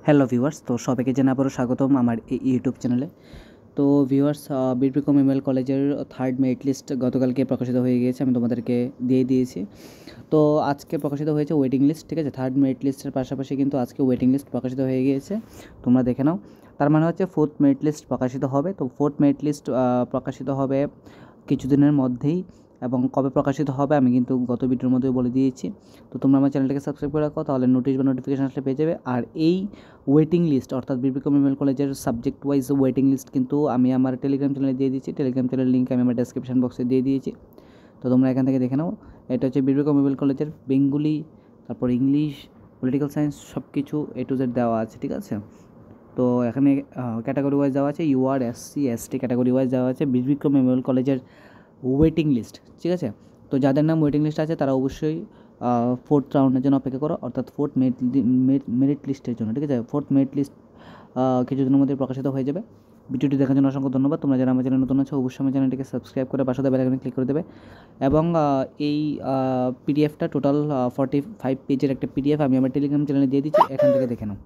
Hello viewers, তো সবাইকে জানাই আবারও স্বাগতম আমার এই ইউটিউব চ্যানেলে। তো ভিউয়ার্স, বীরবিক্রম এমএল কলেজের থার্ড মেরিট লিস্ট গতকালকে প্রকাশিত হয়ে গিয়েছে, আমি তোমাদেরকে দিয়ে দিয়েছি। তো আজকে প্রকাশিত হয়েছে ওয়েটিং লিস্ট, ঠিক আছে। থার্ড মেরিট লিস্টের পাশাপাশি কিন্তু আজকে ওয়েটিং লিস্ট প্রকাশিত হয়ে গিয়েছে, তোমরা দেখে নাও। তার মানে হচ্ছে ফোর্থ মেরিট লিস্ট প্রকাশিত হবে। তো ফোর্থ মেরিট লিস্ট প্রকাশিত হবে কিছুদিনের মধ্যেই, এবং কবে প্রকাশিত হবে আমি কিন্তু গত ভিডিওর মধ্যেই বলে দিয়েছি। তো তোমরা আমার চ্যানেলটাকে সাবস্ক্রাইব করে রাখো, তাহলে নোটিশ বা নোটিফিকেশন আসলে পেয়ে যাবে। আর এই ওয়েটিং লিস্ট অর্থাৎ বীরবিক্রম এমএল কলেজের সাবজেক্ট ওয়াইজ ওয়েটিং লিস্ট কিন্তু আমি আমার টেলিগ্রাম চ্যানেলে দিয়ে দিয়েছি। টেলিগ্রাম চ্যানেলের লিঙ্ক আমি আমার ডেসক্রিপশন বক্সে দিয়ে দিয়েছি, তো তোমরা এখান থেকে দেখে নাও। এটা হচ্ছে বীরবিক্রম এমএল কলেজের বেঙ্গলি, তারপর ইংলিশ, পলিটিক্যাল সায়েন্স সব কিছু এ টু জেড দেওয়া আছে, ঠিক আছে। তো এখানে ক্যাটাগরি ওয়াইজ দেওয়া আছে, UR SC ST category wise দেওয়া আছে বীরবিক্রম এমএল কলেজের ওয়েটিং লিস্ট, ঠিক আছে। তো যাদের নাম ওয়েটিং লিস্ট আছে তারা অবশ্যই ফোর্থ রাউন্ডের জন্য অপেক্ষা করো, অর্থাৎ ফোর্থ মেরিট লিস্টের জন্য, ঠিক আছে। ফোর্থ মেরিট লিস্ট কিছুদিনের মধ্যে প্রকাশিত হয়ে যাবে। ভিডিওটি দেখার জন্য অসংখ্য ধন্যবাদ। তোমরা যারা আমার চ্যানেল নতুন আছো অবশ্যই আমার চ্যানেলটিকে সাবস্ক্রাইব করে পাশে বেল আইকনে ক্লিক করে দেবে। এবং এই পিডিএফটা টোটাল 45 পেজের একটা পিডিএফ আমি আমার টেলিগ্রাম চ্যানেলে দিয়ে দিচ্ছি, এখান থেকে দেখে নাও।